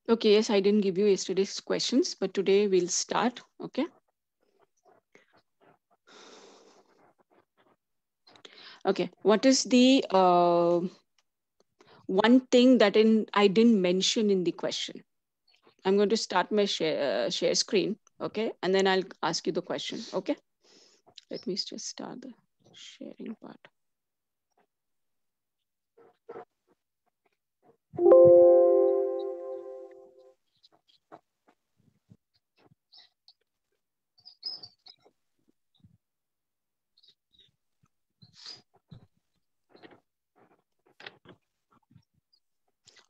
Okay, yes, I didn't give you yesterday's questions, but today we'll start. Okay. Okay. What is the one thing that I didn't mention in the question? I'm going to start my share screen. Okay. And then I'll ask you the question. Okay. Let me just start the sharing part.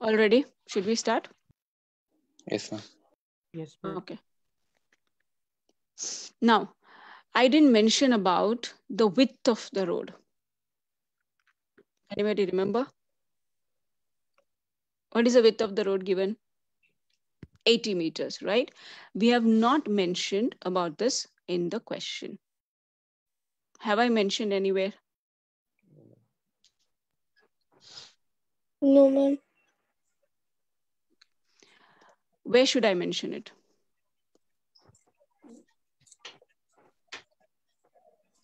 All ready? Should we start? Yes, ma'am. Yes, ma'am. Okay. Now, I didn't mention about the width of the road. Anybody remember? What is the width of the road given? 80 meters, right? We have not mentioned about this in the question. Have I mentioned anywhere? No, ma'am. Where should I mention it?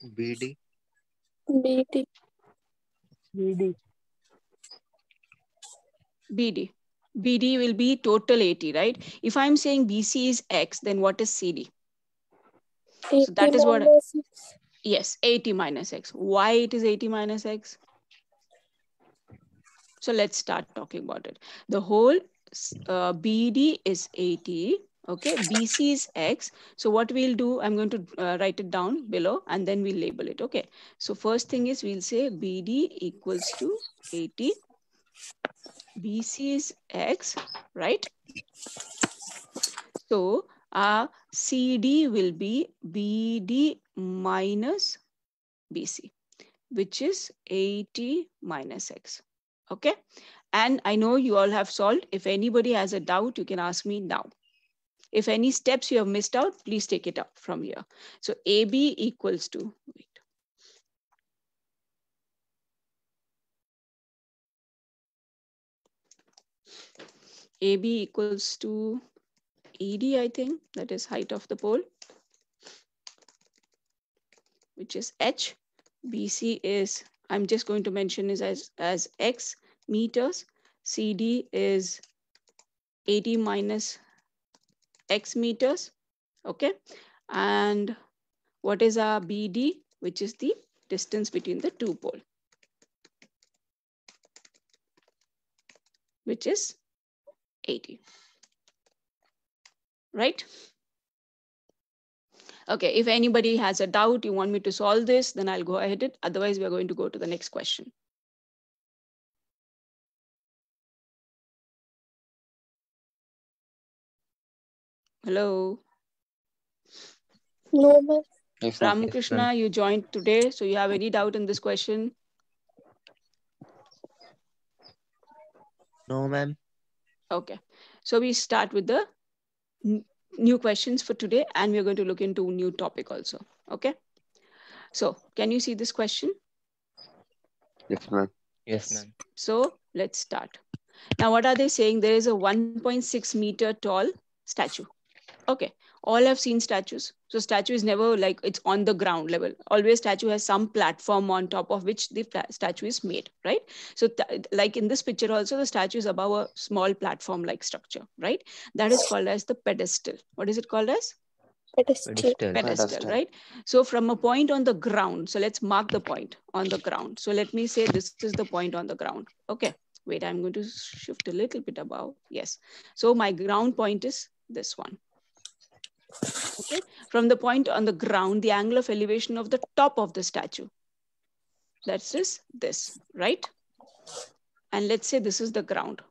BD. BT. BD. BD. BD will be total 80, right? If I'm saying BC is X, then what is CD? 80 So that is what, minus 6. yes, 80 minus X. Why it is 80 minus X? So let's start talking about it. The whole BD is 80. Okay, BC is X. So what we'll do, I'm going to write it down below and then we'll label it. Okay, so first thing is we'll say BD equals to 80. BC is X, right? So our CD will be BD minus BC, which is 80 minus X. Okay. And I know you all have solved. If anybody has a doubt, you can ask me now. If any steps you have missed out, please take it up from here. So AB equals to, wait. AB equals to ED, I think, that is height of the pole, which is H. BC is, I'm just going to mention is as X meters. CD is 80 minus X meters. Okay. And what is our BD, which is the distance between the two poles, which is 80. Right? Okay, if anybody has a doubt, you want me to solve this, then I'll go ahead. Otherwise, we're going to go to the next question. Hello? No, ma'am. Yes, ma'am. Ramakrishna, you joined today, so you have any doubt in this question? No, ma'am. Okay, so we start with the new questions for today, and we're going to look into a new topic also. Okay, so can you see this question? Yes, ma'am. Yes, ma'am. So let's start. Now, what are they saying? There is a 1.6 meter tall statue. Okay, all have seen statues. So statue is never like it's on the ground level. Always statue has some platform on top of which the statue is made, right? So like in this picture also, the statue is above a small platform like structure, right? That is called as the pedestal. What is it called as? Pedestal. Pedestal, right? So from a point on the ground, so let's mark the point on the ground. So let me say this is the point on the ground. Okay, wait, I'm going to shift a little bit above. Yes. So my ground point is this one. Okay, from the point on the ground, the angle of elevation of the top of the statue, that's this, right? And let's say this is the ground.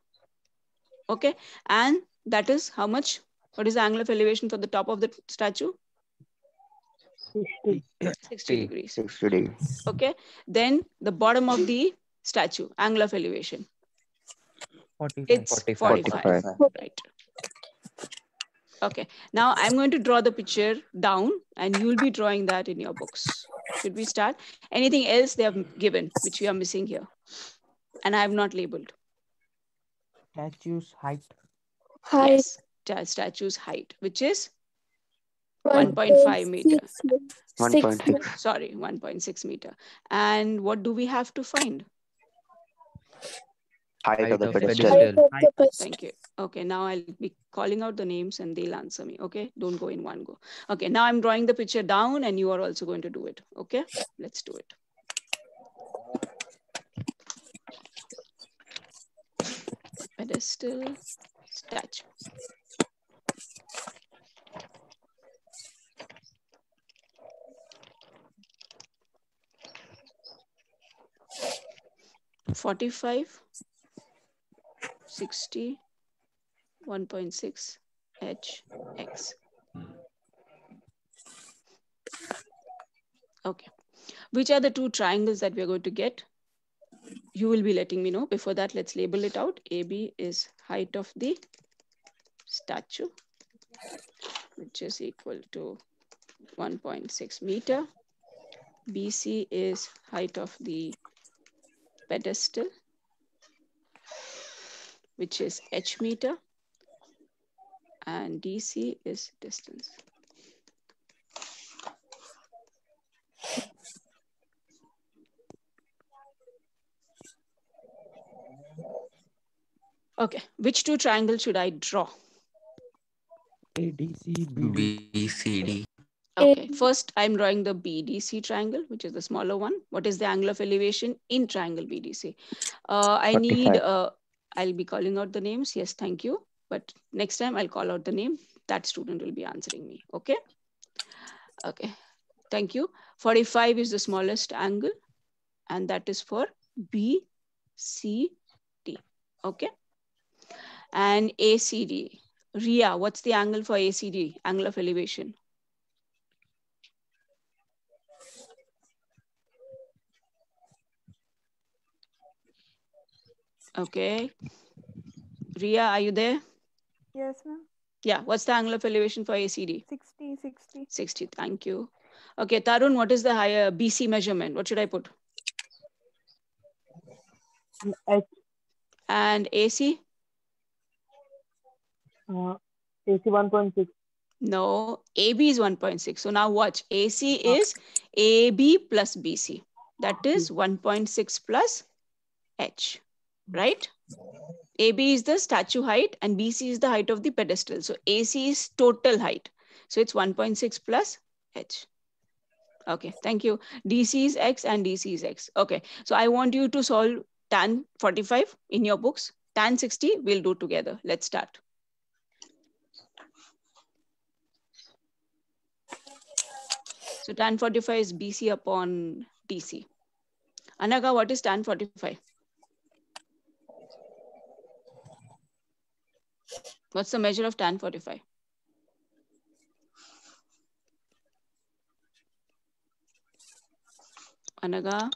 Okay, and that is how much? What is the angle of elevation for the top of the statue? 60. 60 degrees. 60 degrees. Okay, then the bottom of the statue, angle of elevation, 45. it's 45, 45. right? Okay, now I'm going to draw the picture down and you'll be drawing that in your books. Should we start? Anything else they have given which we are missing here and I have not labeled? Statue's height. Height Statue's height, which is 1.5 meter. 1.6. Sorry, 1.6 meter. And what do we have to find? Height of the pedestal. pedestal. Thank you. Okay, now I'll be calling out the names and they'll answer me. Okay, don't go in one go. Okay, now I'm drawing the picture down and you are also going to do it. Okay, let's do it. Pedestal, statue. (45, 60, 1.6 h x). Okay, which are the two triangles that we are going to get? You will be letting me know. Before that, let's label it out. AB is height of the statue, which is equal to 1.6 meter. BC is height of the pedestal, which is h meter, and DC is distance. Okay, which two triangles should I draw? ADC, BD. BCD. Okay, first I'm drawing the BDC triangle, which is the smaller one. What is the angle of elevation in triangle BDC? I need, 45. I'll be calling out the names. Yes, thank you. But next time I'll call out the name. That student will be answering me. Okay. Okay, thank you. 45 is the smallest angle, and that is for BCD. Okay. And ACD. Ria, what's the angle for ACD? Angle of elevation. Okay. Ria, are you there? Yes, ma'am. Yeah, what's the angle of elevation for ACD? 60, 60. 60, thank you. Okay, Tarun, what is the higher BC measurement? What should I put? H, And AC? AC 1.6. No, AB is 1.6. So now watch, AC is AB plus BC. That is 1.6 plus H, right? AB is the statue height and BC is the height of the pedestal. So AC is total height. So it's 1.6 plus H. Okay, thank you. DC is X and DC is X. Okay, so I want you to solve tan 45 in your books. Tan 60, we'll do together. Let's start. So tan 45 is BC upon DC. Anaga, what is tan 45? What's the measure of tan 45? Anaga?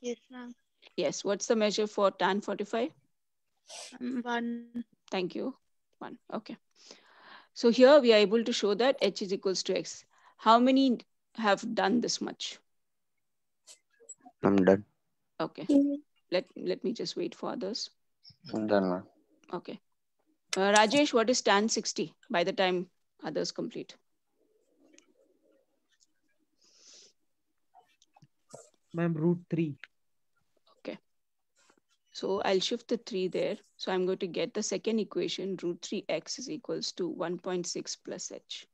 Yes, ma'am. Yes, what's the measure for tan 45? 1. Thank you. 1, okay. So here we are able to show that H is equals to X. How many have done this much? I'm done. Okay, let me just wait for others. I'm done, ma'am. Okay. Rajesh, what is tan 60 by the time others complete? Ma'am, √3. Okay. So I'll shift the 3 there. So I'm going to get the second equation, √3x is equals to 1.6 plus h.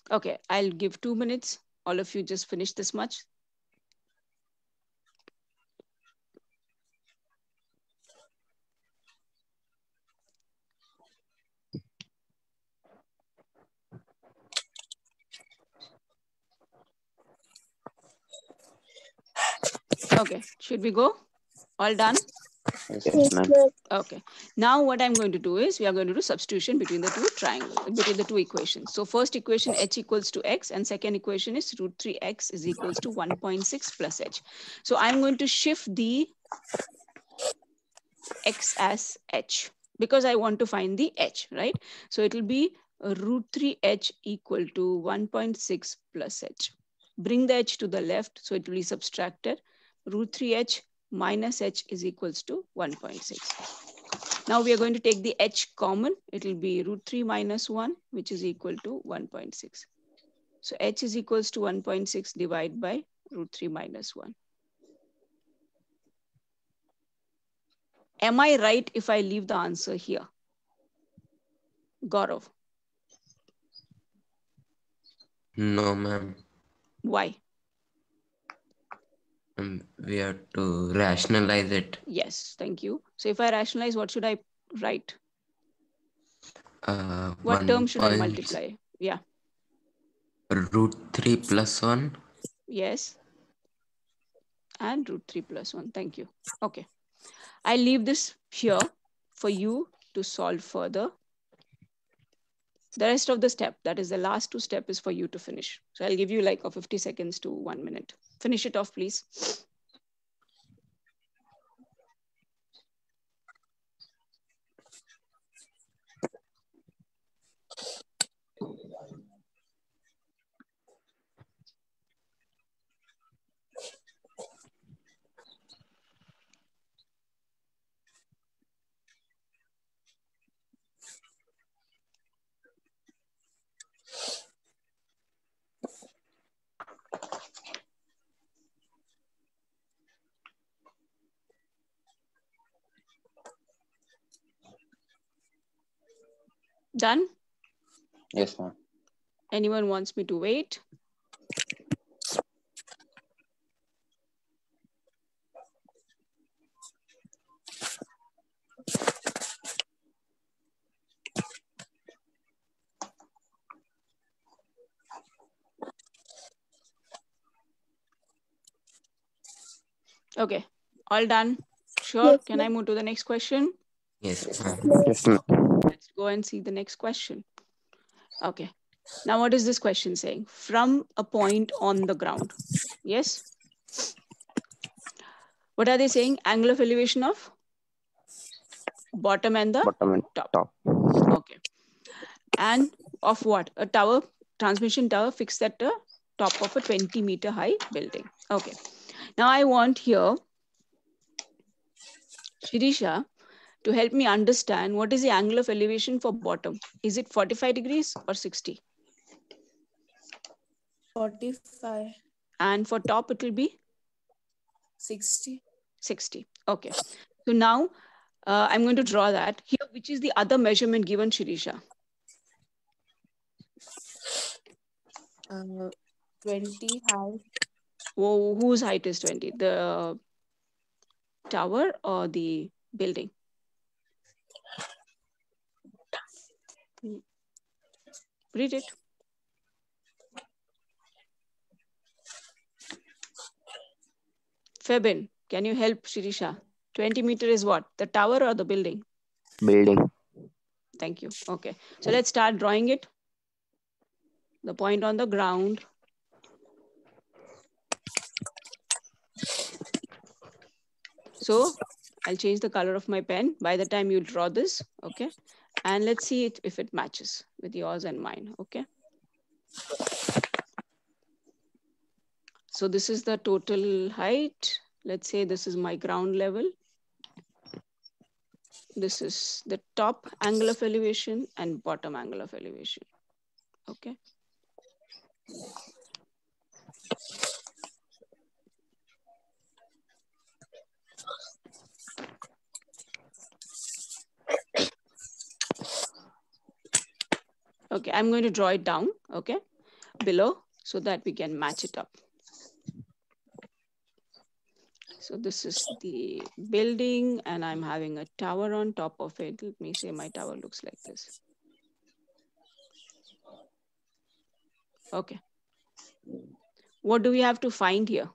Okay, I'll give 2 minutes. All of you just finish this much. Okay, should we go? All done? Yes, ma'am. Okay. Now what I'm going to do is we are going to do substitution between the two triangles, between the two equations. So first equation h equals to x and second equation is √3x is equals to 1.6 plus h. So I'm going to shift the x as h because I want to find the h, right? So it will be √3h equal to 1.6 plus h. Bring the h to the left so it will be subtracted. √3h minus h is equals to 1.6. Now we are going to take the h common. It will be root 3 minus 1, which is equal to 1.6. So h is equals to 1.6 divided by root 3 minus 1. Am I right if I leave the answer here? Gaurav? No, ma'am. Why? We have to rationalize it. Yes, thank you. So if I rationalize, what should I write? What term should I multiply? Yeah. Root 3 plus 1. Yes. And root 3 plus 1. Thank you. Okay. I leave this here for you to solve further. The rest of the step, that is the last 2 steps, is for you to finish. So I'll give you like a 50 seconds to 1 minute. Finish it off, please. Done? Yes, ma'am. Anyone wants me to wait? Okay, all done. Sure, Yes, can I move to the next question? Yes, ma'am. Yes, ma'am. Let's go and see the next question. Okay, now what is this question saying? From a point on the ground. Yes? What are they saying? Angle of elevation of bottom and the Bottom and top. top. Okay. And of what? A tower, transmission tower fixed at the top of a 20-meter high building. Okay. Now I want here Shirisha to help me understand what is the angle of elevation for bottom. Is it 45 degrees or 60? 45. And for top, it will be? 60. 60. Okay. So now I'm going to draw that. Here, which is the other measurement given, Shirisha? 20 high. Oh, whose height is 20? The tower or the building? Read it. Febin, can you help Shirisha? 20 meter is what? The tower or the building? Building. Thank you. Okay. So let's start drawing it. The point on the ground. So I'll change the color of my pen by the time you draw this. Okay. And let's see it if it matches with yours and mine. Okay. So this is the total height. Let's say this is my ground level. This is the top angle of elevation and bottom angle of elevation. Okay. Okay, I'm going to draw it down, okay, below so that we can match it up. So this is the building and I'm having a tower on top of it. Let me say my tower looks like this. Okay. What do we have to find here?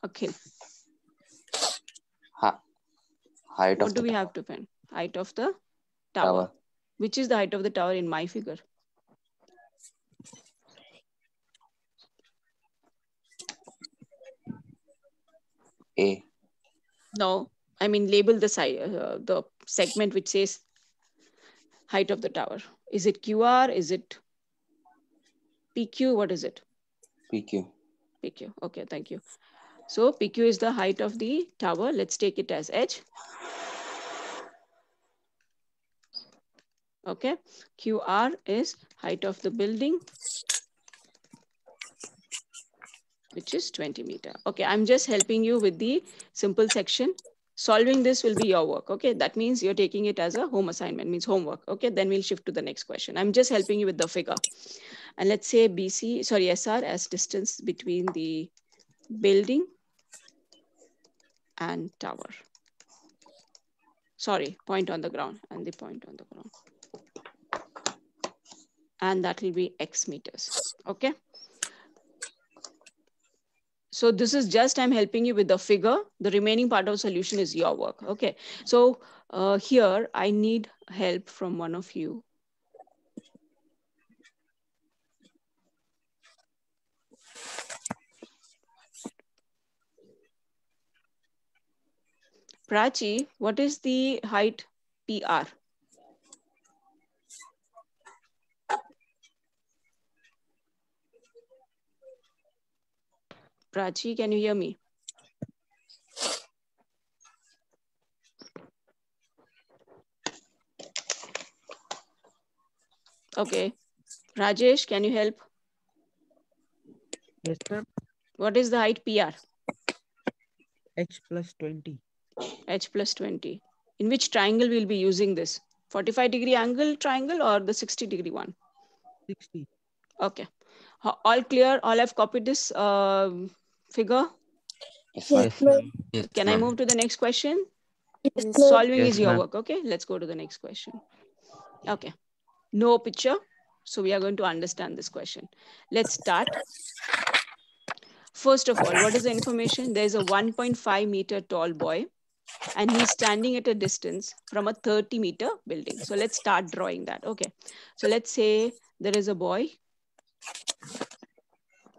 Okay. Height what of do the we have to find? Height of the tower. Which is the height of the tower in my figure? A. No, I mean label the side, the segment which says height of the tower. Is it QR? Is it PQ? What is it? PQ. PQ. Okay, thank you. So PQ is the height of the tower. Let's take it as H. Okay. QR is height of the building, which is 20 meter. Okay, I'm just helping you with the simple section. Solving this will be your work. Okay, that means you're taking it as a home assignment, means homework. Okay, then we'll shift to the next question. I'm just helping you with the figure. And let's say SR as distance between the building and tower. Sorry, point on the ground and the point on the ground. And that will be X meters. Okay. So this is just, I'm helping you with the figure. The remaining part of solution is your work. Okay. So here I need help from one of you. Prachi, what is the height PR? Prachi, can you hear me? Okay. Rajesh, can you help? Yes, ma'am. What is the height PR? H plus 20. H plus 20. In which triangle we'll be using this? 45-degree angle triangle or the 60-degree one? 60. Okay. All clear? All have copied this figure? Yes, ma'am. Yes, ma'am. Yes, Can I ma'am. move to the next question? Yes, ma'am. Solving Yes, is your ma'am. work. Okay, let's go to the next question. Okay. No picture. So we are going to understand this question. Let's start. First of all, what is the information? There's a 1.5 meter tall boy and he's standing at a distance from a 30-meter building. So let's start drawing that. Okay. So let's say there is a boy.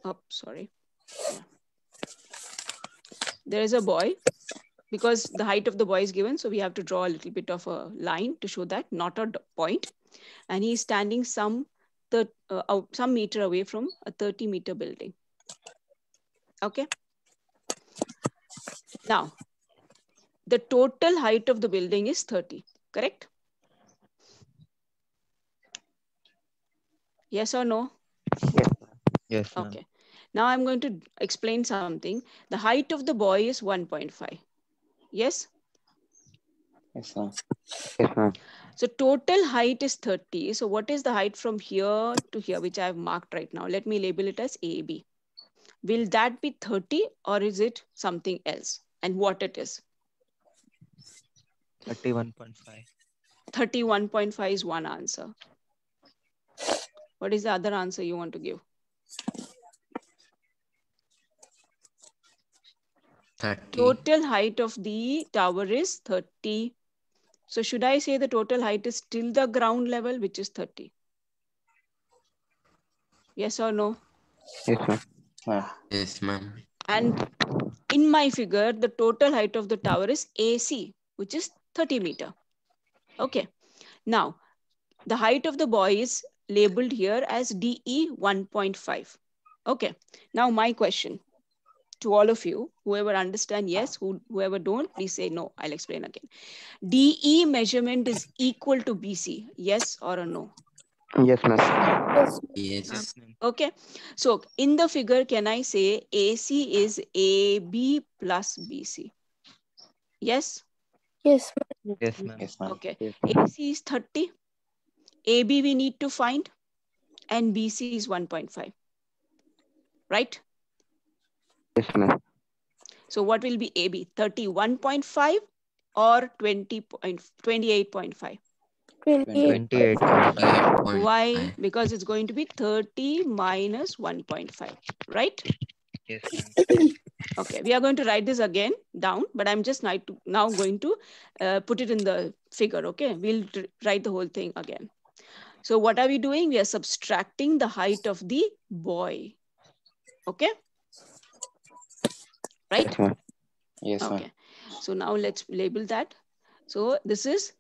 Oh, sorry. Yeah. There is a boy because the height of the boy is given. So we have to draw a little bit of a line to show that, not a point. And he's standing some meter away from a 30-meter building. Okay. Now, the total height of the building is 30, correct? Yes or no? Yes, ma'am. Okay. Now I'm going to explain something. The height of the boy is 1.5. Yes? Yes, ma'am. Yes, ma'am. So total height is 30. So what is the height from here to here, which I have marked right now? Let me label it as AB. Will that be 30 or is it something else? And what it is? 31.5. 31.5 is one answer. What is the other answer you want to give? 30. Total height of the tower is 30. So should I say the total height is till the ground level, which is 30? Yes or no? Yes, ma'am. Yes, ma'am. And in my figure, the total height of the tower is AC, which is 30 meter. Okay. Now, the height of the boy is labeled here as DE 1.5. Okay. Now, my question to all of you, whoever understand, yes, whoever don't, please say no. I'll explain again. DE measurement is equal to BC, yes or a no? Yes, ma'am. Yes, Yes. Yes, ma'am. Okay. So in the figure, can I say AC is AB plus BC? Yes? yes, ma'am. Yes, ma'am. Yes, ma'am. Okay. Yes. AC is 30. AB we need to find. And BC is 1.5. Right? Yes, ma'am. So what will be AB? 31.5 or 28.5? 28. 28.5. Why? Because it's going to be 30 minus 1.5. Right? Yes, ma'am. Okay, we are going to write this again down, but I'm just now going to put it in the figure, okay? We'll write the whole thing again. So what are we doing? We are subtracting the height of the boy, okay? Right? Yes, ma'am. Yes, ma'am. Okay, so now let's label that. So this is,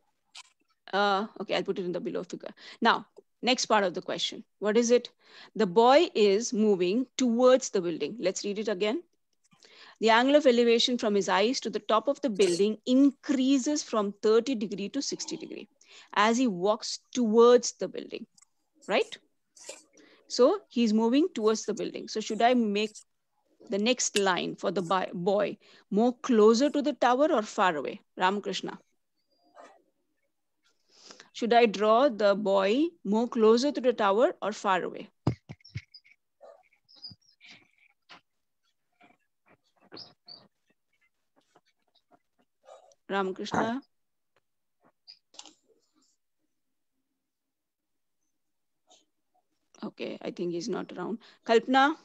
okay, I'll put it in the below figure. Now, Next part of the question. What is it? The boy is moving towards the building. Let's read it again. The angle of elevation from his eyes to the top of the building increases from 30 degree to 60 degree as he walks towards the building, right? So he's moving towards the building. So should I make the next line for the boy more closer to the tower or far away? Ramakrishna. Should I draw the boy more closer to the tower or far away? Ramakrishna. Okay, I think he's not around. Kalpana,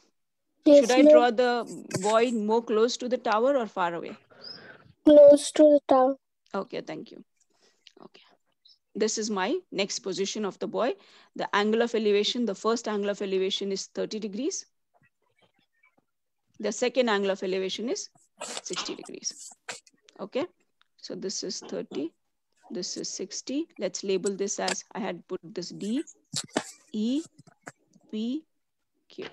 Yes, should I ma'am. draw the boy more close to the tower or far away? Close to the tower. Okay, thank you. Okay. This is my next position of the boy. The angle of elevation, the first angle of elevation is 30 degrees. The second angle of elevation is 60 degrees. Okay, so this is 30, this is 60. Let's label this as, I had put this D, E, P, Q.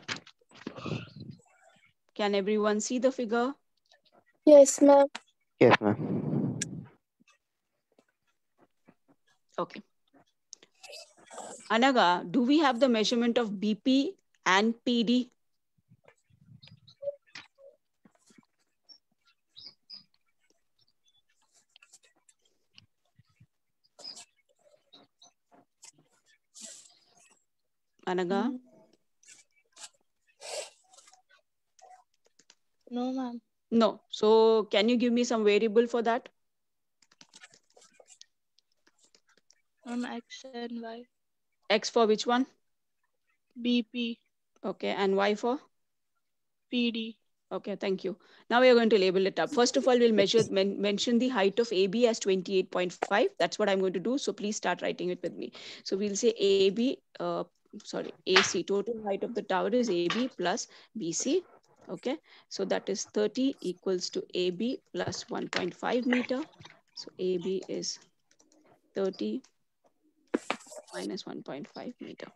Can everyone see the figure? Yes, ma'am. Yes, ma'am. Okay. Anaga, do we have the measurement of BP and PD? Anaga? No, ma'am. No. So can you give me some variable for that? X and Y. X for which one? BP. Okay, and Y for? PD. Okay, thank you. Now we are going to label it up. First of all, we'll mention the height of AB as 28.5. That's what I'm going to do. So please start writing it with me. So we'll say AC, total height of the tower is AB plus BC. Okay, so that is 30 equals to AB plus 1.5 meter. So AB is 30 minus 1.5 meter,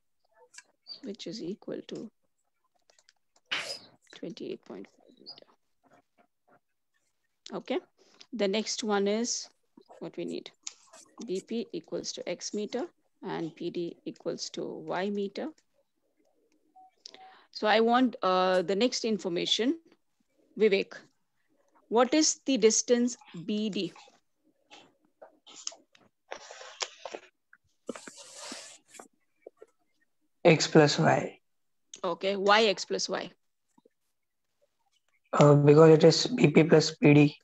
which is equal to 28.5 meter. Okay, the next one is what we need. BP equals to X meter and PD equals to Y meter. So I want the next information. Vivek, what is the distance BD? X plus Y. Okay, why X plus Y? Because it is BP plus PD.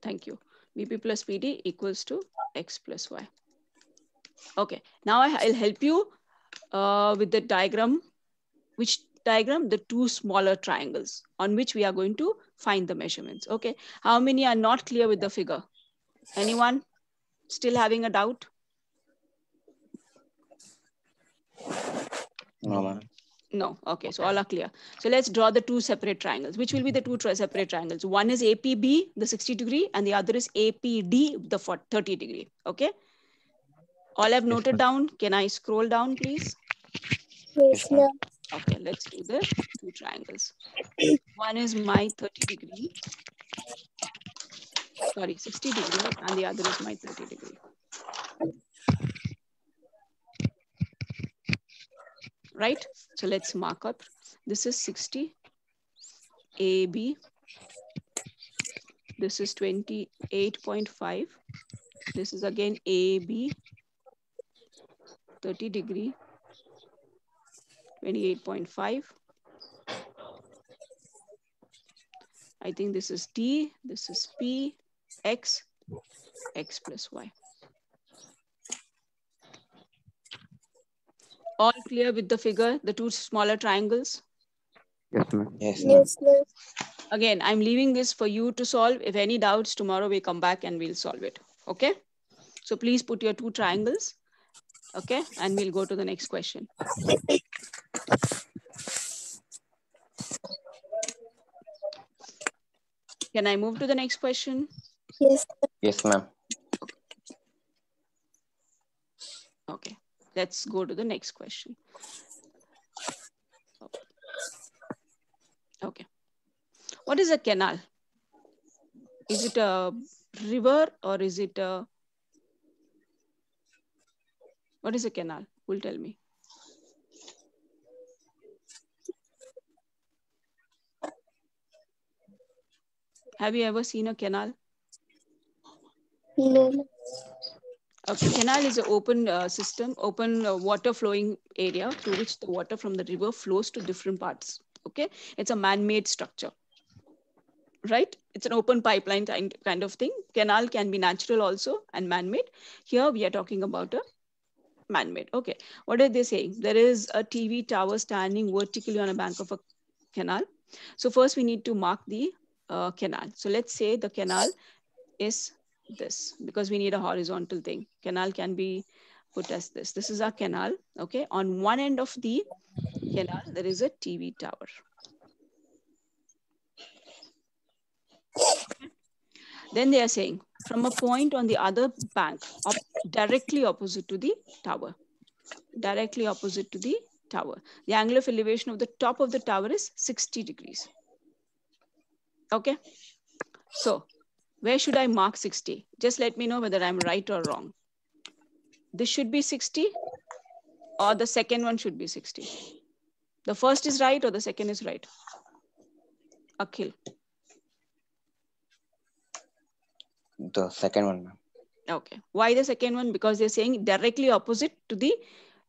Thank you. BP plus PD equals to X plus Y. Okay, now I'll help you with the diagram. Which diagram? The two smaller triangles on which we are going to find the measurements. Okay, how many are not clear with the figure? Anyone still having a doubt? No, ma'am. No. Okay, so all are clear. So let's draw the two separate triangles. Which will be the two separate triangles? One is APB, the 60 degree, and the other is APD, the 30 degree. Okay. All I've noted down. Can I scroll down, please? Yes, ma'am. Okay, let's do the two triangles. One is my 30 degree. Sorry, 60 degree, and the other is my 30 degree. Right? So let's mark up. This is 60 AB. This is 28.5. This is again AB, 30 degree, 28.5. I think this is D, this is P, X, X plus Y. All clear with the figure, the two smaller triangles? Yes, ma'am. Yes, ma'am. Again, I'm leaving this for you to solve. If any doubts, tomorrow we come back and we'll solve it. Okay? So please put your two triangles. Okay? And we'll go to the next question. Can I move to the next question? Yes. Yes, ma'am. Okay. Let's go to the next question. Okay. What is a canal? Is it a river or is it a... What is a canal? Who will tell me? Have you ever seen a canal? No. Okay, canal is an open system, open water flowing area through which the water from the river flows to different parts. Okay, it's a man-made structure, right? It's an open pipeline kind of thing. Canal can be natural also and man-made. Here we are talking about a man-made. Okay, what are they saying? There is a TV tower standing vertically on a bank of a canal. So first we need to mark the canal. So let's say the canal is this, because we need a horizontal thing. Canal can be put as this. This is our canal. Okay, on one end of the canal there is a TV tower. Then they are saying from a point on the other bank, directly opposite to the tower. Directly opposite to the tower. The angle of elevation of the top of the tower is 60 degrees. Okay. So where should I mark 60? Just let me know whether I'm right or wrong. This should be 60 or the second one should be 60. The first is right or the second is right? Akhil. The second one, ma'am. Okay. Why the second one? Because they're saying directly opposite to the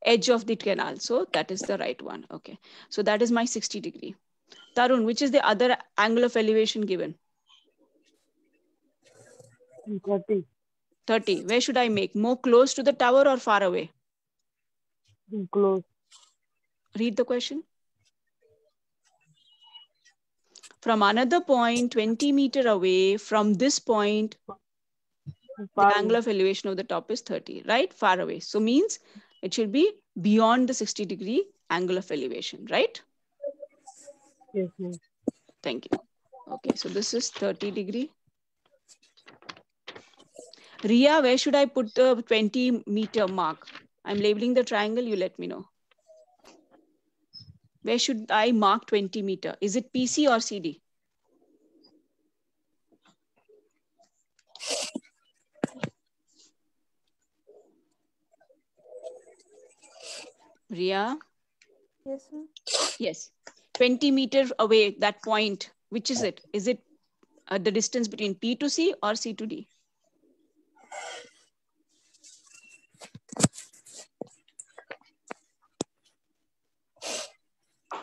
edge of the canal. So that is the right one. Okay. So that is my 60 degree. Tarun, which is the other angle of elevation given? 30. 30. Where should I make? More close to the tower or far away? Close. Read the question. From another point 20 meters away from this point, the angle of elevation of the top is 30, right? Far away. So means it should be beyond the 60 degree angle of elevation, right? Yes, ma'am. Thank you. Okay, so this is 30 degree. Ria, where should I put the 20-meter mark? I'm labeling the triangle, you let me know. Where should I mark 20 meters? Is it PC or CD? Ria? Yes, ma'am. Yes. 20 meters away, that point, which is it? Is it the distance between P to C or C to D?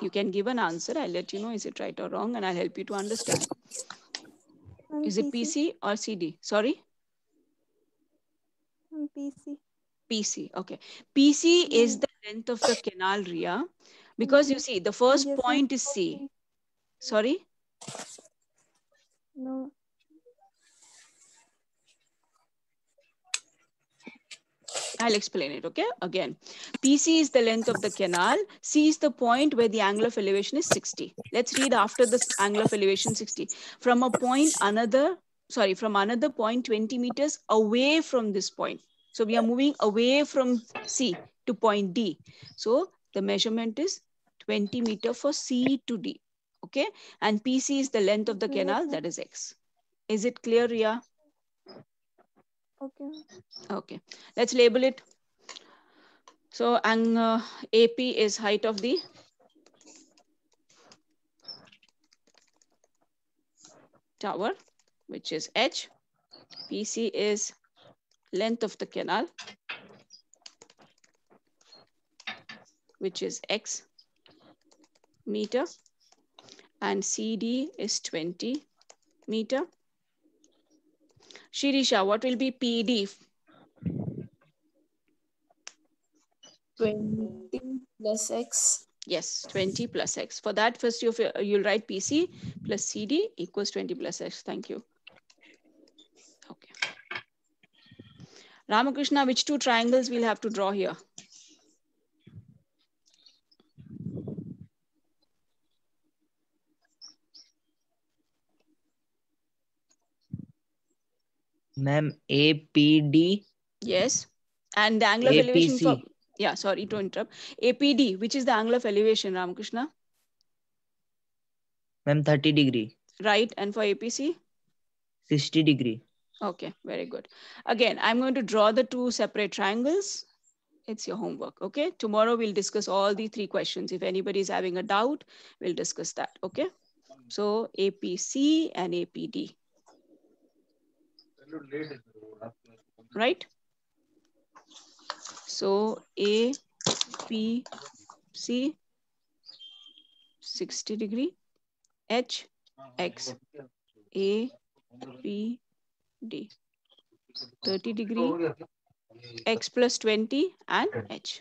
You can give an answer. I'll let you know is it right or wrong and I'll help you to understand. Is it PC or CD? Sorry? PC. PC. Okay. PC is the length of the canal, Ria. Because you see, the first Yes, point ma'am. is C. Sorry? No. I'll explain it, okay? Again, PC is the length of the canal. C is the point where the angle of elevation is 60. Let's read after this angle of elevation 60. From another point 20 meters away from this point. So we are moving away from C to point D. So the measurement is 20 meters for C to D, okay? And PC is the length of the canal, that is X. Is it clear, Ria? Okay. Okay, let's label it. So AP is height of the tower, which is H. PC is length of the canal, which is X meter. And CD is 20 meter. Shirisha, what will be PD? 20 plus X. Yes, 20 plus X. For that, first you'll write PC plus CD equals 20 plus X. Thank you. Okay. Ramakrishna, which two triangles we'll have to draw here? Ma'am, APD. Yes. And the angle of elevation for Yeah, sorry to interrupt. APD, which is the angle of elevation, Ramakrishna? Ma'am, 30 degree. Right. And for APC? 60 degree. Okay, very good. Again, I'm going to draw the two separate triangles. It's your homework, okay? Tomorrow we'll discuss all the three questions. If anybody is having a doubt, we'll discuss that, okay? So APC and APD. Right? So APC 60 degree, HX APD 30 degree, X plus 20 and H.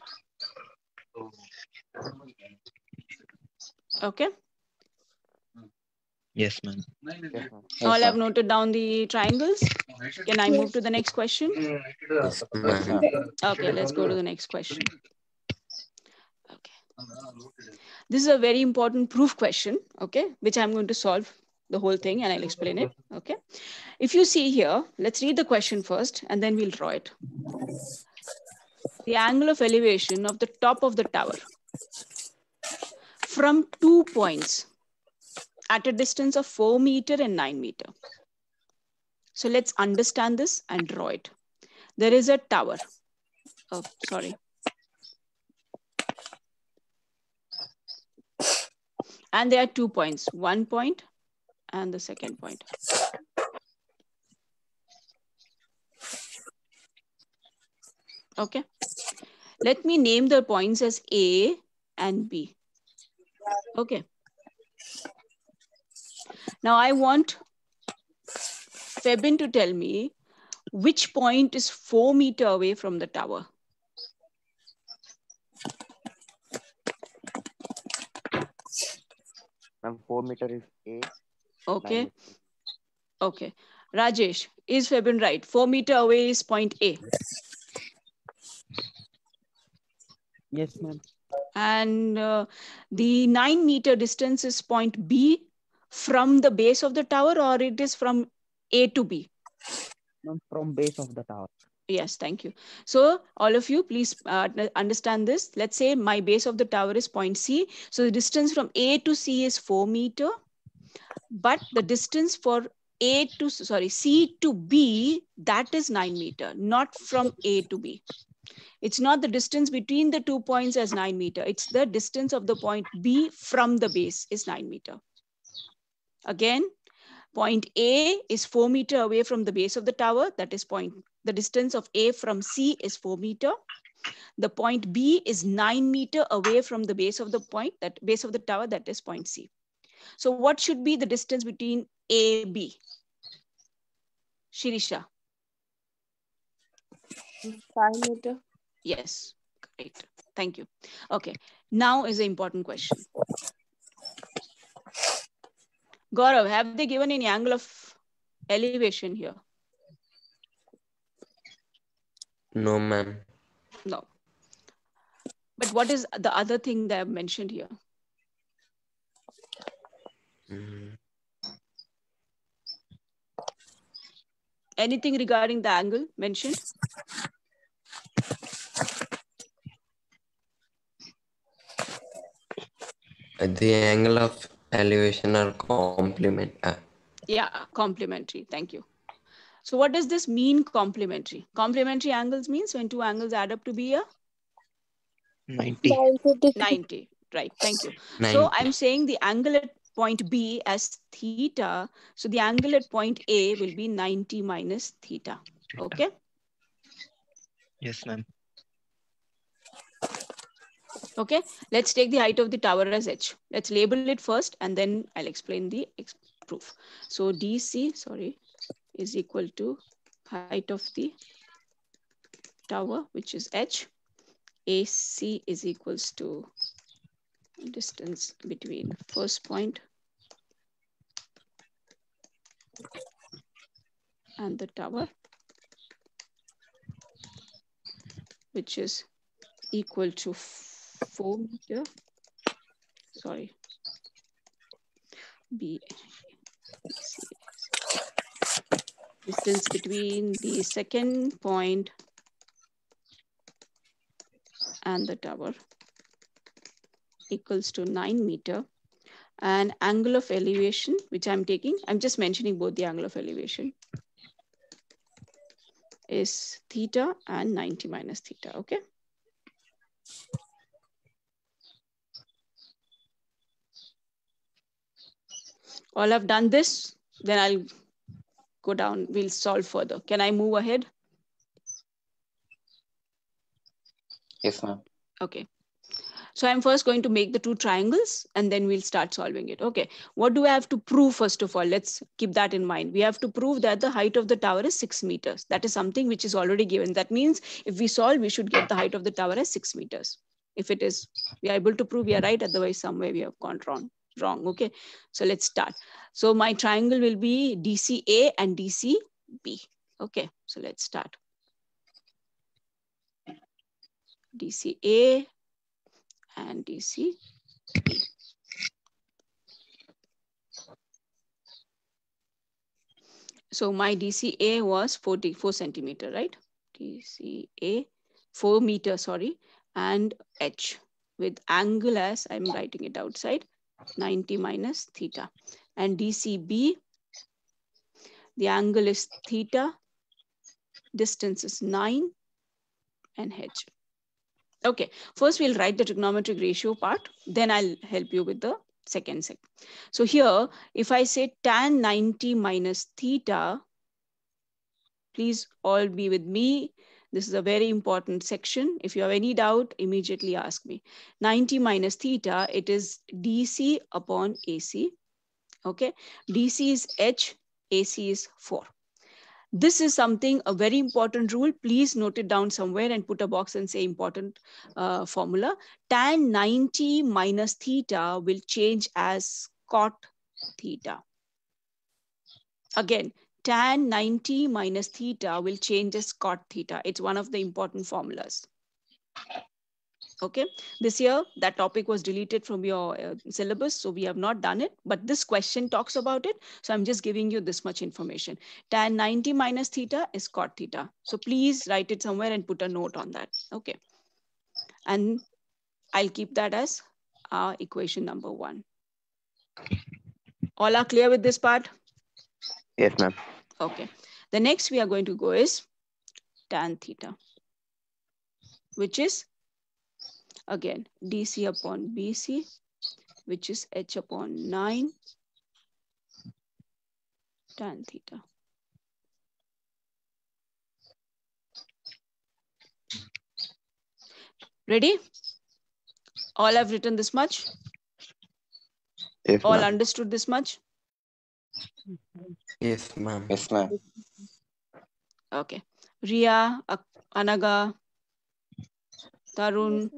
Okay. Yes, ma'am. Yes, ma'am. All have noted down the triangles. Can I move to the next question? Yes, Yes, ma'am. ma'am. Okay, let's go to the next question. Okay. This is a very important proof question, okay, which I'm going to solve the whole thing and I'll explain it, okay. If you see here, let's read the question first and then we'll draw it. The angle of elevation of the top of the tower from 2 points at a distance of 4 meters and 9 meters. So let's understand this and draw it. There is a tower. Oh, sorry. And there are 2 points, 1 point and the second point. Okay. Let me name the points as A and B. Okay. Now I want Febin to tell me which point is 4 meters away from the tower. Ma'am, 4 meter is A. Okay. Okay. Rajesh, is Febin right? 4 meters away is point A. Yes, ma'am. And the 9 meter distance is point B from the base of the tower, or it is from A to B? From base of the tower. Yes, thank you. So all of you, please understand this. Let's say my base of the tower is point C. So the distance from A to C is 4 meters. But the distance for C to B, that is 9 meters, not from A to B. It's not the distance between the 2 points as 9 meters. It's the distance of the point B from the base is 9 meters. Again, point A is 4 meters away from the base of the tower. That is the distance of A from C is 4 meters. The point B is 9 meters away from the base of the base of the tower, that is point C. So what should be the distance between A, B? Shirisha. 5 meters. Yes, great. Thank you. Okay, now is the important question. Gaurav, have they given any angle of elevation here? No, ma'am. No. But what is the other thing that I've mentioned here? Anything regarding the angle mentioned? The angle of elevation are complement. Yeah, complementary. Thank you. So what does this mean, complementary? Complementary angles means when two angles add up to be a 90. 90. Right. Thank you. 90. So I'm saying the angle at point B as theta. So the angle at point A will be 90 minus theta. Okay. Yes, ma'am. Okay. Let's take the height of the tower as h. Let's label it first and then I'll explain the proof. So DC, is equal to height of the tower, which is h. AC is equals to distance between first point and the tower, which is equal to 4 meters. Distance between the second point and the tower equals to 9 meters. And angle of elevation, which I'm taking, I'm just mentioning both the angle of elevation, is theta and 90 minus theta, okay? All have done this, then I'll go down, we'll solve further. Can I move ahead? Yes, ma'am. Okay. So I'm first going to make the two triangles and then we'll start solving it. Okay. What do I have to prove first of all? Let's keep that in mind. We have to prove that the height of the tower is 6 meters. That is something which is already given. That means if we solve, we should get the height of the tower as 6 meters. If it is, we are able to prove we are right. Otherwise, somewhere we have gone wrong. Okay. So let's start. So my triangle will be DCA and DCB. Okay. So let's start. DCA and DCB. So my DCA was 44 centimeter, right? DCA 4 meters, sorry, and H with angle as I'm writing it outside 90 minus theta. And DCB, the angle is theta, distance is 9 and H. Okay, first we'll write the trigonometric ratio part, then I'll help you with the second sec. So here, if I say tan 90 minus theta, please all be with me. This is a very important section. If you have any doubt, immediately ask me. 90 minus theta, it is DC upon AC. Okay, DC is H, AC is 4. This is something, a very important rule. Please note it down somewhere and put a box and say important formula. Tan 90 minus theta will change as cot theta. Again, tan 90 minus theta will change as cot theta. It's one of the important formulas. Okay, this year that topic was deleted from your syllabus, so we have not done it, but this question talks about it. So I'm just giving you this much information. Tan 90 minus theta is cot theta. So please write it somewhere and put a note on that. Okay, and I'll keep that as our equation number 1. All are clear with this part? Yes, ma'am. Okay, the next we are going to go is tan theta, which is again DC upon BC, which is H upon 9 tan theta. Ready? All have written this much? Yes, All ma'am. understood this much? Yes, ma'am. Yes, ma'am. Okay. Ria, Anaga, Tarun,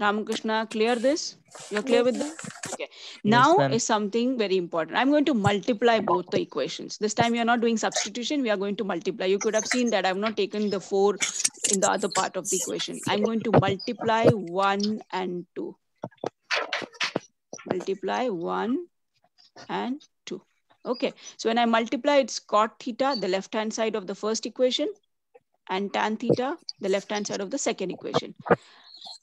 Ramakrishna, clear this? You're clear with this? Okay. Now is something very important. I'm going to multiply both the equations. This time you're not doing substitution. We are going to multiply. You could have seen that I've not taken the 4 in the other part of the equation. I'm going to multiply 1 and 2. Multiply 1 and 2. Okay. So when I multiply, it's cot theta, the left-hand side of the first equation, and tan theta, the left-hand side of the second equation,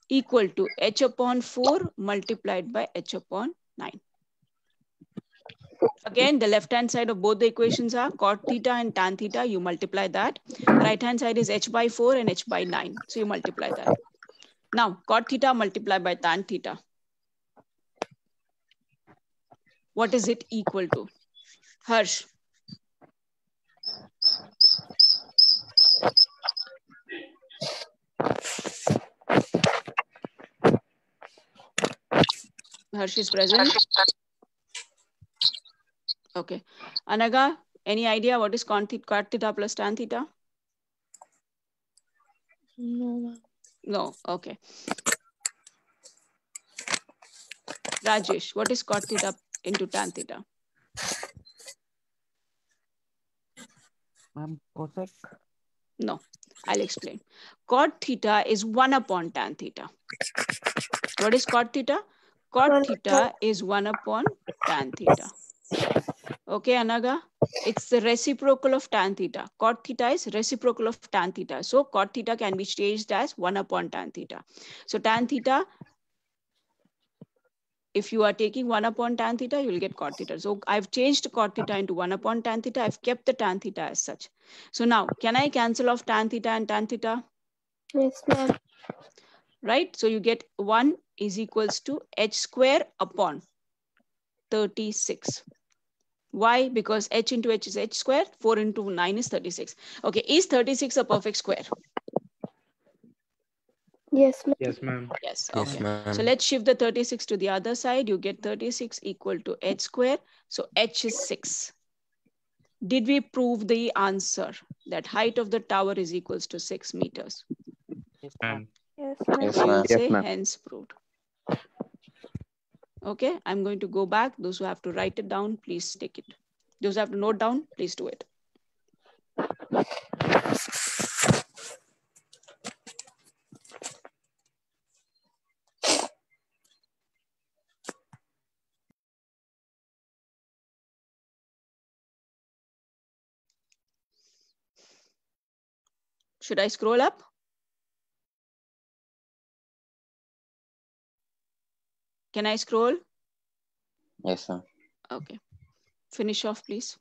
equal to H upon 4 multiplied by H upon 9. Again, the left-hand side of both the equations are cot theta and tan theta. You multiply that. Right-hand side is H by 4 and H by 9. So you multiply that. Now, cot theta multiplied by tan theta. What is it equal to? Harsh. Harsh is present. Okay. Anaga, any idea what is cot theta plus tan theta? No. No. Okay. Rajesh, what is cot theta into tan theta? Ma'am, cosec. No, I'll explain. Cot theta is 1 upon tan theta. What is cot theta? Cot theta is 1 upon tan theta. Okay, Anaga? It's the reciprocal of tan theta. Cot theta is reciprocal of tan theta. So cot theta can be changed as 1 upon tan theta. So tan theta, if you are taking 1 upon tan theta, you will get cot theta. So I've changed cot theta into 1 upon tan theta. I've kept the tan theta as such. So now, can I cancel off tan theta and tan theta? Yes, ma'am. Right? So you get 1 is equals to h square upon 36. Why? Because h into h is h square. 4 into 9 is 36. Okay, is 36 a perfect square? Yes, ma'am. Yes, ma'am. Yes, Yes, okay. ma'am. So let's shift the 36 to the other side. You get 36 equal to h square. So h is 6. Did we prove the answer that height of the tower is equals to 6 meters? Yes, ma'am. Yes, So ma'am. you will Yes, say ma'am. hence proved. Okay, I'm going to go back. Those who have to write it down, please take it. Those who have to note down, please do it. Should I scroll up? Can I scroll? Yes, ma'am. Okay. Finish off, please.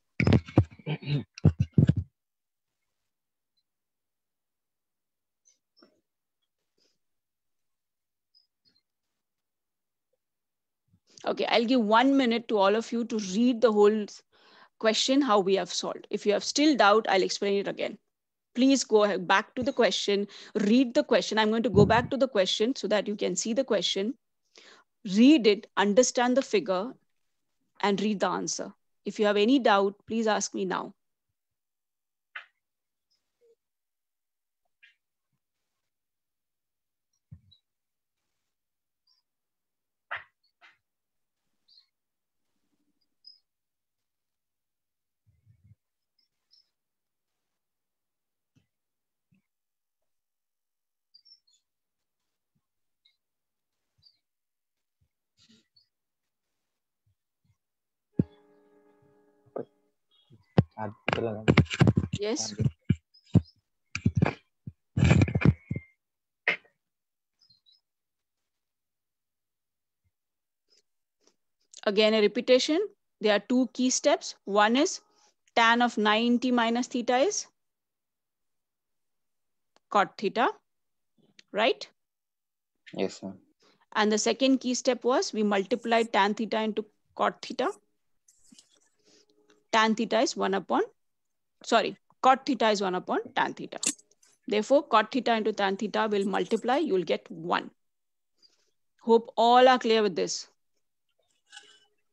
Okay, I'll give 1 minute to all of you to read the whole question, how we have solved. If you have still doubt, I'll explain it again. Please go ahead, back to the question, read the question. I'm going to go back to the question so that you can see the question. Read it, understand the figure, and read the answer. If you have any doubt, please ask me now. Yes. Again, a repetition. There are two key steps. One is tan of 90 minus theta is cot theta, right? Yes, ma'am. And the second key step was we multiplied tan theta into cot theta. Tan theta is 1 upon, sorry, cot theta is 1 upon tan theta. Therefore, cot theta into tan theta will multiply, you will get 1. Hope all are clear with this.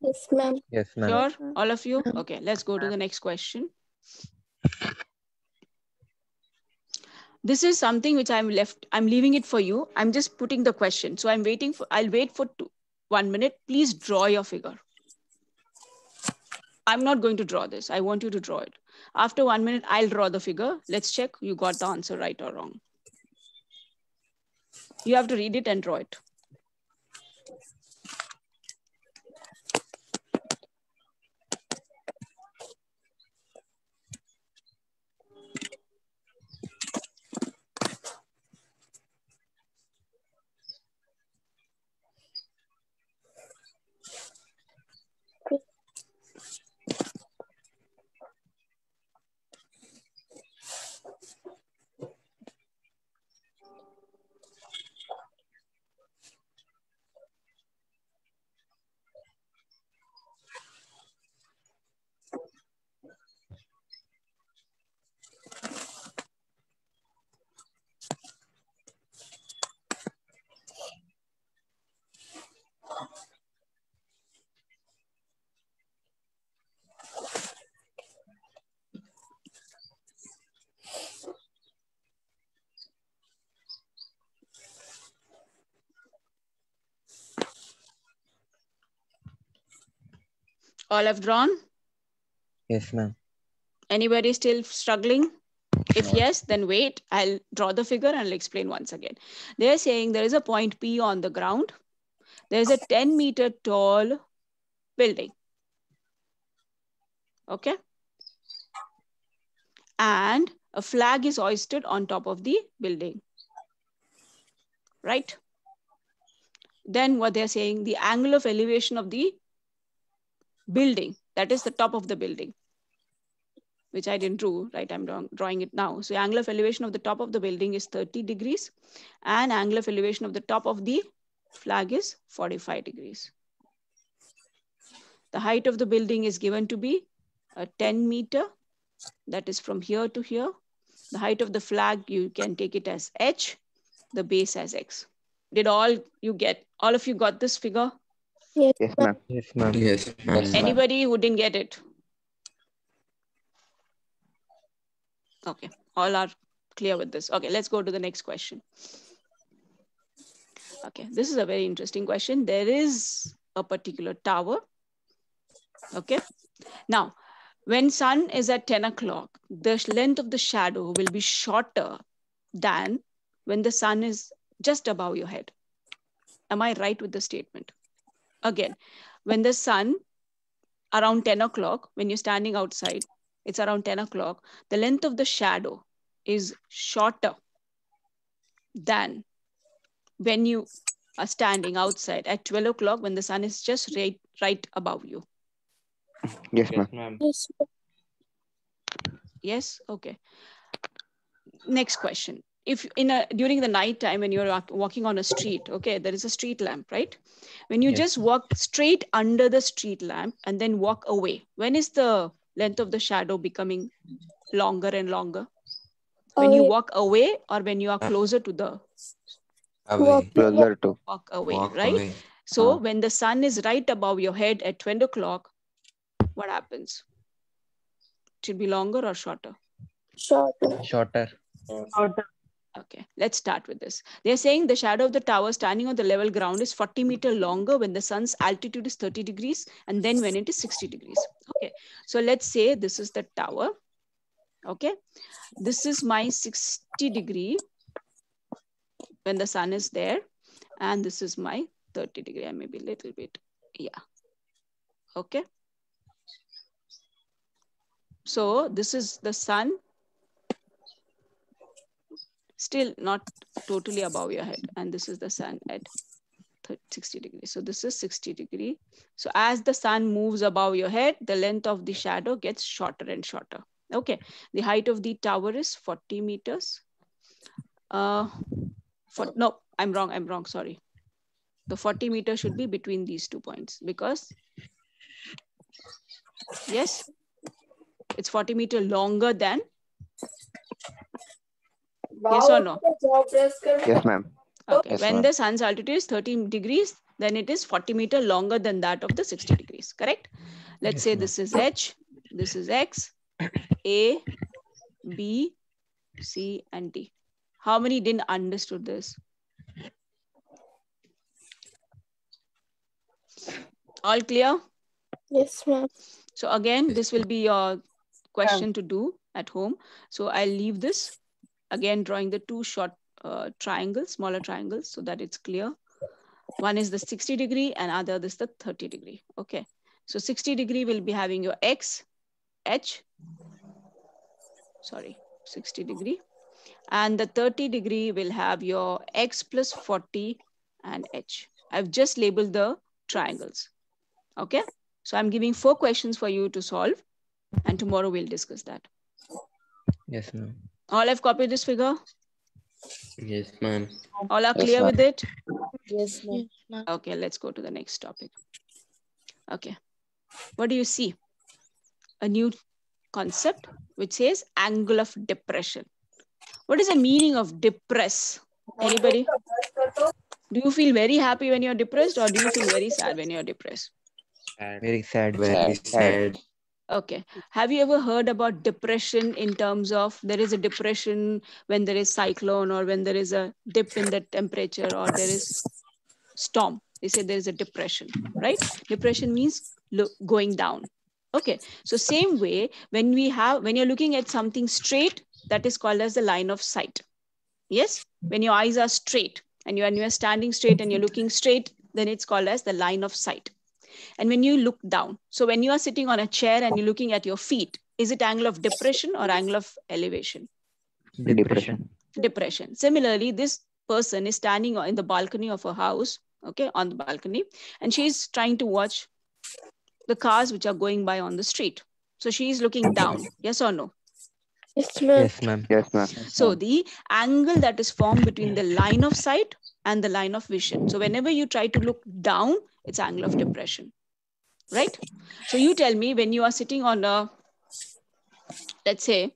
Yes, ma'am. Yes, ma'am. Sure, Yes, ma'am. all of you? Okay, let's go to the next question. This is something which I'm leaving it for you. I'm just putting the question. So I'll wait for 1 minute. Please draw your figure. I'm not going to draw this. I want you to draw it. After 1 minute, I'll draw the figure. Let's check you got the answer right or wrong. You have to read it and draw it. All have drawn? Yes, ma'am. Anybody still struggling? If No. yes, then wait. I'll draw the figure and I'll explain once again. They're saying there is a point P on the ground. There's a 10-meter tall building. Okay. and a flag is hoisted on top of the building, right? Then what they're saying, the angle of elevation of the building, that is the top of the building, which I didn't draw, right? I'm drawing it now. So angle of elevation of the top of the building is 30 degrees and angle of elevation of the top of the flag is 45 degrees. The height of the building is given to be 10 meter. That is from here to here. The height of the flag, you can take it as h, the base as x. Did all of you got this figure? Yes, Yes, ma'am. ma'am. Yes, ma'am. Yes, ma'am. Anybody who didn't get it? Okay, all are clear with this. Okay, let's go to the next question. Okay, this is a very interesting question. There is a particular tower. Okay, now when sun is at 10 o'clock, the length of the shadow will be shorter than when the sun is just above your head. Am I right with the statement? Again, when the sun around 10 o'clock, when you're standing outside, it's around 10 o'clock, the length of the shadow is shorter than when you are standing outside at 12 o'clock when the sun is just right above you. Yes, ma'am. Yes, ma'am. Yes, okay. Next question. If during the night time when you're walking on a street, okay, there is a street lamp, right? When you just walk straight under the street lamp and then walk away, when is the length of the shadow becoming longer and longer? When you walk away or when you are closer to the Away. Closer to. walk away, Walk right? away. So when the sun is right above your head at 20 o'clock, what happens? It should be longer or shorter? Shorter. Shorter. Shorter. Okay, let's start with this. They're saying the shadow of the tower standing on the level ground is 40 meters longer when the sun's altitude is 30 degrees and then when it is 60 degrees. Okay, so let's say this is the tower. Okay, this is my 60 degree when the sun is there and this is my 30 degree and maybe a little bit, yeah. Okay. So this is the sun. Still not totally above your head. And this is the sun at 60 degrees. So this is 60 degrees. So as the sun moves above your head, the length of the shadow gets shorter and shorter. Okay. The height of the tower is 40 meters. No, I'm wrong. Sorry. The 40 meters should be between these 2 points because, yes, it's 40 meters longer than. Yes or no? Yes, ma'am. Okay. Yes, When ma'am. the sun's altitude is 30 degrees, then it is 40 meters longer than that of the 60 degrees, correct? Let's say this is H, this is X, A, B, C, and D. How many didn't understood this? All clear? Yes, ma'am. So again, this will be your question to do at home. So I'll leave this. Again, drawing the two short triangles, smaller triangles, so that it's clear. One is the 60 degree and other is the 30 degree. Okay. So 60 degree will be having your X, H, 60 degree. And the 30 degree will have your X plus 40 and H. I've just labeled the triangles. Okay. So I'm giving 4 questions for you to solve. And tomorrow we'll discuss that. Yes, ma'am. All have copied this figure? Yes, ma'am. All are Yes, clear ma'am. with it? Yes, ma'am. Yes, ma'am. Okay, let's go to the next topic. Okay. What do you see? A new concept which says angle of depression. What is the meaning of depress? Anybody? Do you feel very happy when you're depressed or do you feel very sad when you're depressed? Very sad. Very sad. Okay. Have you ever heard about depression in terms of there is a depression when there is cyclone or when there is a dip in the temperature or there is storm? They say there is a depression, right? Depression means going down. Okay. So same way, when you're looking at something straight, that is called as the line of sight. Yes. When your eyes are straight and when you are standing straight and you're looking straight, then it's called as the line of sight. And when you look down, so when you are sitting on a chair and you're looking at your feet, Is it angle of depression or angle of elevation? Depression. Depression. Similarly, this person is standing in the balcony of a house, okay, on the balcony, and she's trying to watch the cars which are going by on the street. So she's looking down, yes or no? Yes, ma'am. Yes, ma'am. Yes, ma'am. So the angle that is formed between the line of sight and the line of vision. So whenever you try to look down, it's angle of depression, right? So you tell me, when you are sitting on a, let's say,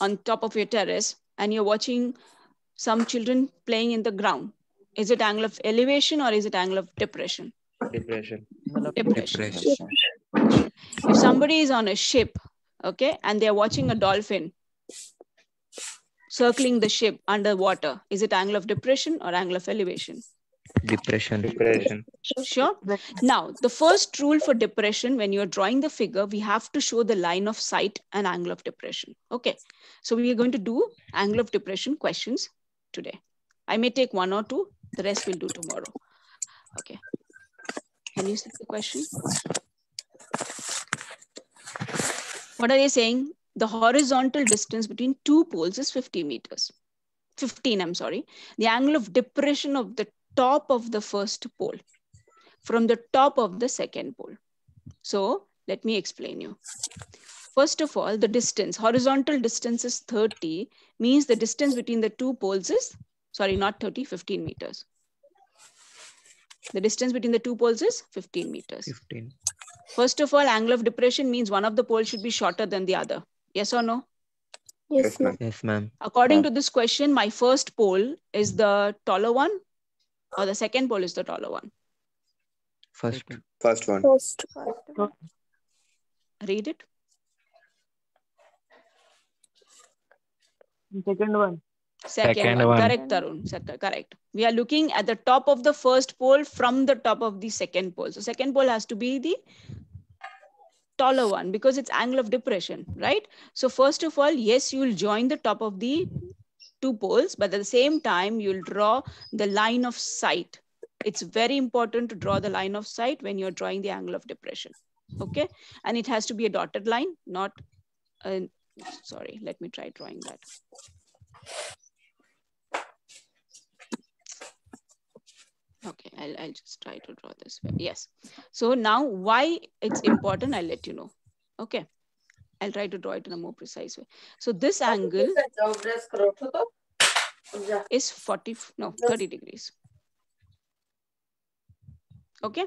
on top of your terrace and you're watching some children playing in the ground, is it angle of elevation or is it angle of depression? Depression. Depression. Depression. If somebody is on a ship, okay, and they're watching a dolphin circling the ship underwater, is it angle of depression or angle of elevation? Depression. Depression. Sure. Now, the first rule for depression, when you're drawing the figure, we have to show the line of sight and angle of depression. Okay. So we are going to do angle of depression questions today. I may take one or two, the rest we'll do tomorrow. Okay. Can you see the question? What are they saying? The horizontal distance between two poles is 50 meters. 15, I'm sorry. The angle of depression of the top of the first pole from the top of the second pole. So let me explain you. First of all, the distance, horizontal distance is 30, means the distance between the two poles is, sorry, not 30, 15 meters. The distance between the two poles is 15 meters. 15. First of all, angle of depression means one of the poles should be shorter than the other. Yes or no? Yes, ma'am. Yes, ma'am. According to this question, my first pole is the taller one or the second pole is the taller one? First. First one. First. Read it. Second one. Second one. Correct, Tarun. Correct. We are looking at the top of the first pole from the top of the second pole. So second pole has to be the taller one because it's angle of depression, right? So first of all, yes, you will join the top of the two poles, but at the same time, you'll draw the line of sight. It's very important to draw the line of sight when you're drawing the angle of depression. Okay. And it has to be a dotted line, not a, sorry, let me try drawing that. Okay, I'll just try to draw this way. Yes. So now why it's important, I'll let you know. Okay. I'll try to draw it in a more precise way. So this angle is 30 degrees. Okay.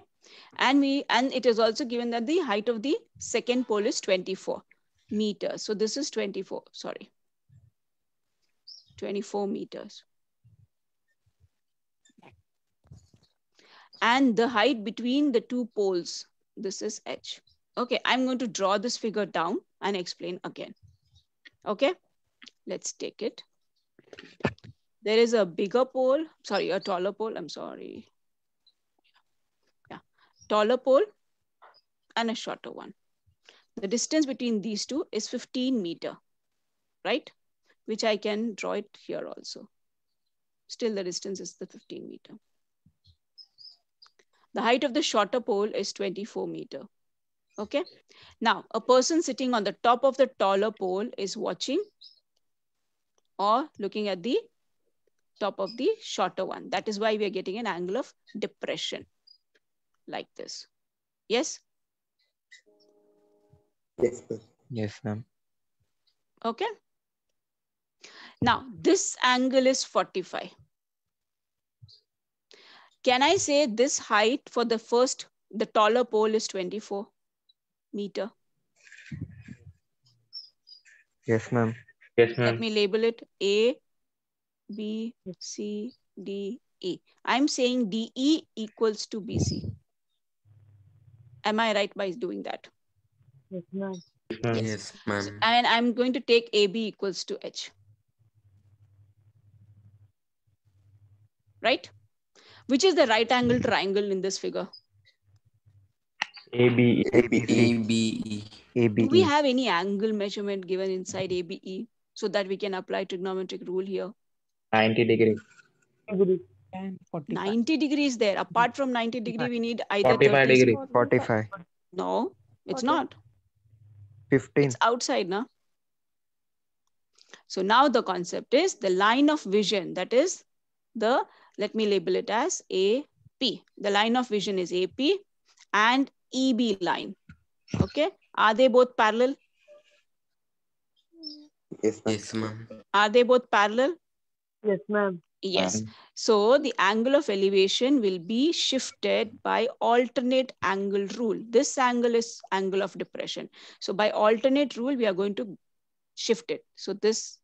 And it is also given that the height of the second pole is 24 meters. So this is 24 meters. And the height between the two poles, this is h. Okay, I'm going to draw this figure down and explain again. Okay, let's take it. There is a bigger pole, sorry, a taller pole, I'm sorry. Yeah, taller pole and a shorter one. The distance between these two is 15 meters, right? Which I can draw it here also. Still the distance is the 15 meters. The height of the shorter pole is 24 meters. Okay. Now, a person sitting on the top of the taller pole is watching or looking at the top of the shorter one. That is why we are getting an angle of depression like this. Yes? Yes, ma'am. Yes, ma'am. Okay. Now, this angle is 45. Can I say this height for the taller pole is 24 meters? Yes, ma'am. Yes, ma'am. Let me label it A, B, C, D, E. I'm saying DE equals to BC. Am I right by doing that? Yes, ma'am. Yes, ma'am. And I'm going to take AB equals to H. Right? Which is the right angle triangle in this figure? ABE. ABE. Do we have any angle measurement given inside ABE so that we can apply trigonometric rule here? 90 degrees. 90 degrees there. Apart from 90 degree, we need either 45 30. degrees. 45. No, it's not. 15. It's outside now. So now the concept is the line of vision. That is the, let me label it as AP. The line of vision is AP and EB line. Okay. Are they both parallel? Yes, ma'am. Yes, ma'am. Are they both parallel? Yes, ma'am. Yes. So the angle of elevation will be shifted by alternate angle rule. This angle is angle of depression. So by alternate rule, we are going to shift it. So this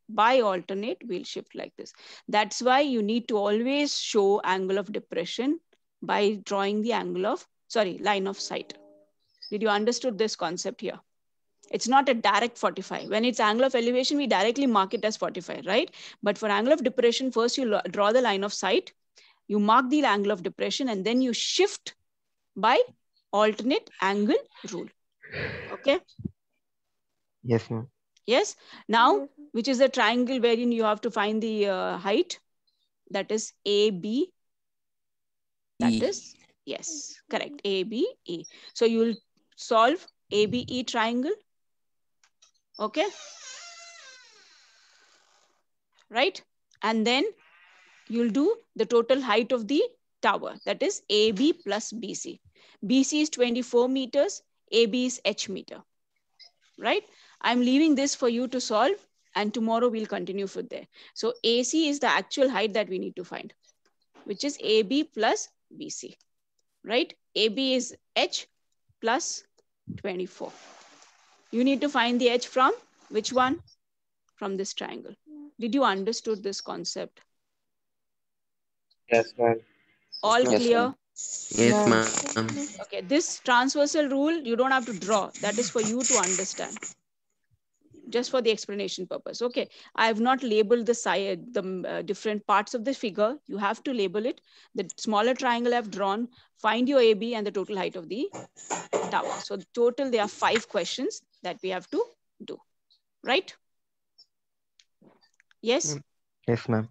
by alternate, we'll shift like this. That's why you need to always show angle of depression by drawing the angle of, line of sight. Did you understood this concept here? It's not a direct 45. When it's angle of elevation, we directly mark it as 45, right? But for angle of depression, first you draw the line of sight, you mark the angle of depression, and then you shift by alternate angle rule. Okay? Yes, ma'am. Yes. Now, which is the triangle wherein you have to find the height? That is AB. That is, yes, correct. ABE. So you will solve ABE triangle. Okay. Right. And then you'll do the total height of the tower. That is AB plus BC. BC is 24 meters. AB is H meter. Right. I'm leaving this for you to solve, and tomorrow we'll continue from there. So AC is the actual height that we need to find, which is AB plus BC, right? AB is H plus 24. You need to find the H from which one? From this triangle. Did you understood this concept? Yes, ma'am. All Yes, clear? ma'am. Yes, ma'am. Okay, this transversal rule, you don't have to draw. That is for you to understand. Just for the explanation purpose. Okay, I have not labeled the side, the different parts of the figure. You have to label it. The smaller triangle I've drawn, find your AB and the total height of the tower. So total, there are 5 questions that we have to do, right? Yes? Yes, ma'am.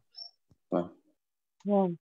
Ma'am.